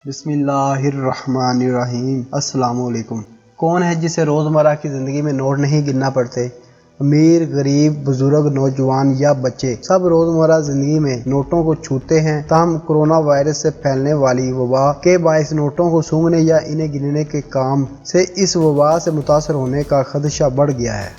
बिस्मिल्लाहिर्रहमानिर्रहीम। अस्सलाम वालेकुम। कौन है जिसे रोज़मर्रा की ज़िंदगी में नोट नहीं गिनना पड़ते? अमीर, गरीब, बुजुर्ग, नौजवान या बच्चे सब रोज़मर्रा ज़िंदगी में नोटों को छूते हैं। ताहम कोरोना वायरस से फैलने वाली वबा के बायस नोटों को सूंघने या इन्हें गिनने के काम से इस वबा से मुतासर होने का खदशा बढ़ गया है।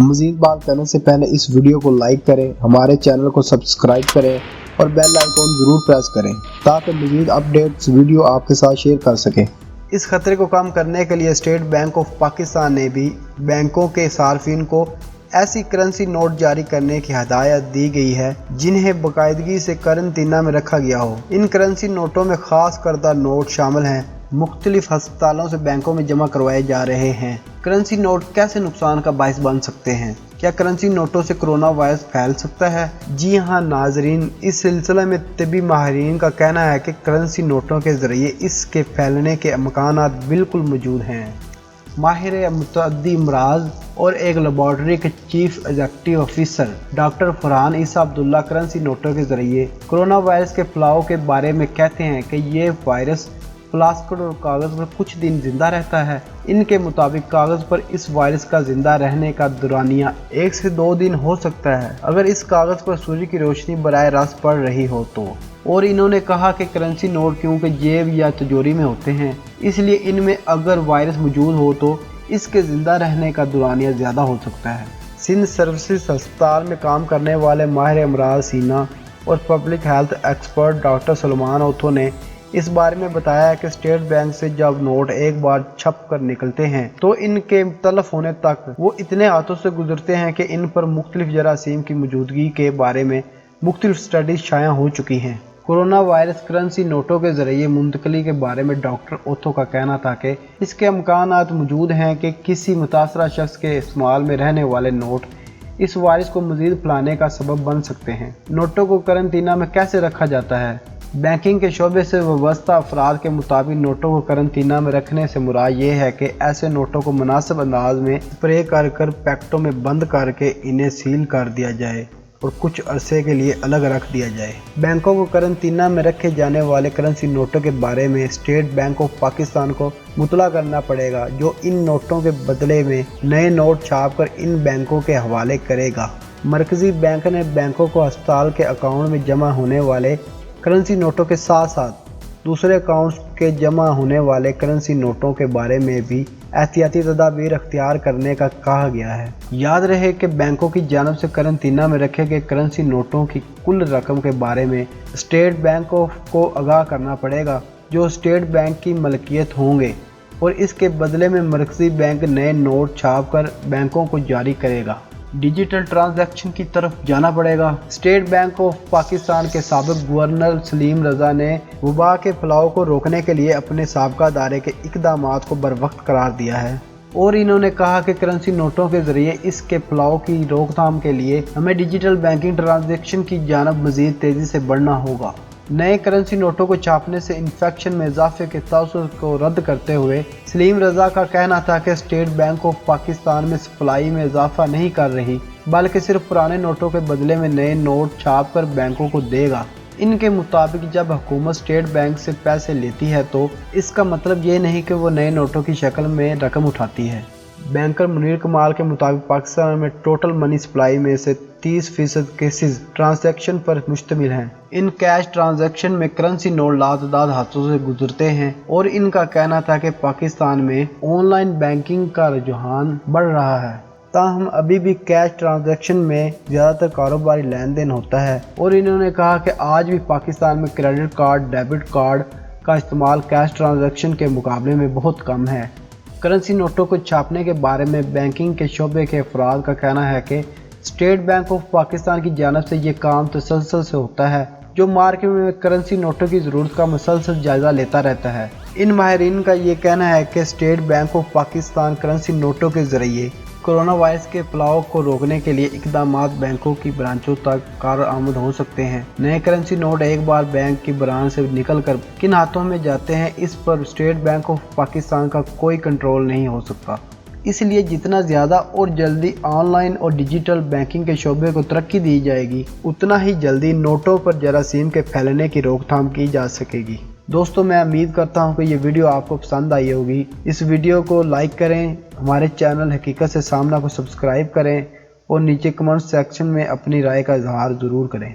मज़ीद बात करने से पहले इस वीडियो को लाइक करें, हमारे चैनल को सब्सक्राइब करें और बेल आइकॉन ज़रूर प्रेस करें ताकि मज़ीद अपडेट्स वीडियो आपके साथ शेयर कर सकें। इस खतरे को कम करने के लिए स्टेट बैंक ऑफ पाकिस्तान ने भी बैंकों के सार्फिन को ऐसी करेंसी नोट जारी करने की हदायत दी गई है जिन्हें बाकायदगी से करंतना में रखा गया हो। इन करेंसी नोटों में खास करदा नोट शामिल हैं। मुख्तलिफ अस्पतालों से बैंकों में जमा करवाए जा रहे हैं। करेंसी नोट कैसे नुकसान का बायस बन सकते हैं? क्या करेंसी नोटों से कोरोना वायरस फैल सकता है? जी हाँ नाजरीन, इस सिलसिले में तिब्बी माहिरीन का कहना है कि करेंसी नोटों के ज़रिए इसके फैलने के इम्कानात बिल्कुल मौजूद हैं। माहिर मुतअद्दी अमराज और एक लेबॉर्ट्री के chief executive officer doctor Farhan Isa Abdullah currency नोटों के ज़रिए कोरोना वायरस के फैलाव के बारे में कहते हैं कि ये वायरस प्लास्टिक और कागज़ पर कुछ दिन जिंदा रहता है। इनके मुताबिक कागज़ पर इस वायरस का जिंदा रहने का दुरानिया 1 से 2 दिन हो सकता है अगर इस कागज़ पर सूर्य की रोशनी बराह रास्त पड़ रही हो तो। और इन्होंने कहा कि करेंसी नोट क्योंकि जेब या तिजोरी में होते हैं, इसलिए इनमें अगर वायरस मौजूद हो तो इसके ज़िंदा रहने का दुरानिया ज़्यादा हो सकता है। सिंध सर्विसेज अस्पताल में काम करने वाले माहिर अमराज सीना और public health expert doctor Salman ओथो ने इस बारे में बताया कि स्टेट बैंक से जब नोट एक बार छप कर निकलते हैं तो इनके तलफ होने तक वो इतने हाथों से गुजरते हैं कि इन पर मुख्तलिफ जरासीम की मौजूदगी के बारे में मुख्तलिफ स्टडीज शाया हो चुकी हैं। कोरोना वायरस करेंसी नोटों के जरिए मुंतकली के बारे में डॉक्टर ओथो का कहना था कि इसके इम्कानात मौजूद हैं कि किसी मुतासरा शख्स के इस्तेमाल में रहने वाले नोट इस वायरस को मजीद फैलाने का सबब बन सकते हैं। नोटों को करंतना में कैसे रखा जाता है? बैंकिंग के शोबे से वाबस्ता अफराद के मुताबिक नोटों को करंतना में रखने से मुराद ये है कि ऐसे नोटों को मुनासिब अंदाज में स्प्रे कर पैकेटों में बंद करके इन्हें सील कर दिया जाए और कुछ अरसे के लिए अलग रख दिया जाए। बैंकों को करंतना में रखे जाने वाले करेंसी नोटों के बारे में स्टेट बैंक ऑफ पाकिस्तान को मुतला करना पड़ेगा, जो इन नोटों के बदले में नए नोट छाप कर इन बैंकों के हवाले करेगा। मरकजी बैंक ने बैंकों को अस्पताल के अकाउंट में जमा होने वाले करेंसी नोटों के साथ साथ दूसरे अकाउंट्स के जमा होने वाले करेंसी नोटों के बारे में भी एहतियाती तदाबीर अख्तियार करने का कहा गया है। याद रहे कि बैंकों की जानिब से करंतना में रखे गए करेंसी नोटों की कुल रकम के बारे में स्टेट बैंक को आगाह करना पड़ेगा, जो स्टेट बैंक की मलकियत होंगे, और इसके बदले में मरकजी बैंक नए नोट छाप कर बैंकों को जारी करेगा। डिजिटल ट्रांजैक्शन की तरफ जाना पड़ेगा। स्टेट बैंक ऑफ पाकिस्तान के साबिक गवर्नर सलीम रजा ने वबा के फैलाव को रोकने के लिए अपने साबका दायरे के इक़दामात को बरवक्त करार दिया है और इन्होंने कहा कि करेंसी नोटों के जरिए इसके फैलाव की रोकथाम के लिए हमें डिजिटल बैंकिंग ट्रांजैक्शन की जानिब मज़ीद तेज़ी से बढ़ना होगा। नए करेंसी नोटों को छापने से इन्फेक्शन में इजाफे के तसव्वुर को रद्द करते हुए सलीम रजा का कहना था कि स्टेट बैंक ऑफ पाकिस्तान में सप्लाई में इजाफा नहीं कर रही, बल्कि सिर्फ पुराने नोटों के बदले में नए नोट छाप कर बैंकों को देगा। इनके मुताबिक जब हुकूमत स्टेट बैंक से पैसे लेती है तो इसका मतलब ये नहीं कि वो नए नोटों की शक्ल में रकम उठाती है। बैंकर मुनीर कमाल के मुताबिक पाकिस्तान में टोटल मनी सप्लाई में से 30% केसेस ट्रांजैक्शन पर मुश्तमिल हैं। इन कैश ट्रांजैक्शन में करेंसी नोट लातादाद हाथों से गुजरते हैं और इनका कहना था कि पाकिस्तान में ऑनलाइन बैंकिंग का रुझान बढ़ रहा है, ताहम अभी भी कैश ट्रांजैक्शन में ज़्यादातर कारोबारी लेन देन होता है। और इन्होंने कहा कि आज भी पाकिस्तान में क्रेडिट कार्ड, डेबिट कार्ड का इस्तेमाल कैश ट्रांजैक्शन के मुकाबले में बहुत कम है। करेंसी नोटों को छापने के बारे में बैंकिंग के शोबे के अफराद का कहना है कि स्टेट बैंक ऑफ पाकिस्तान की जानिब से ये काम तसलसल से होता है, जो मार्केट में करेंसी नोटों की ज़रूरत का मुसलसल जायज़ा लेता रहता है। इन माहिरीन का ये कहना है कि state bank of Pakistan currency नोटों के ज़रिए कोरोना वायरस के फैलाव को रोकने के लिए इक़दामात बैंकों की ब्रांचों तक कारआमद हो सकते हैं। नए करेंसी नोट एक बार बैंक की ब्रांच से निकलकर किन हाथों में जाते हैं, इस पर स्टेट बैंक ऑफ पाकिस्तान का कोई कंट्रोल नहीं हो सकता। इसलिए जितना ज़्यादा और जल्दी ऑनलाइन और डिजिटल बैंकिंग के शोबे को तरक्की दी जाएगी, उतना ही जल्दी नोटों पर जरासीम के फैलने की रोकथाम की जा सकेगी। دوستوں میں امید کرتا ہوں کہ یہ ویڈیو آپ کو پسند آئی ہوگی۔ اس ویڈیو کو لائک کریں، ہمارے چینل حقیقت سے سامنا کو سبسکرائب کریں اور نیچے کمنٹ سیکشن میں اپنی رائے کا اظہار ضرور کریں۔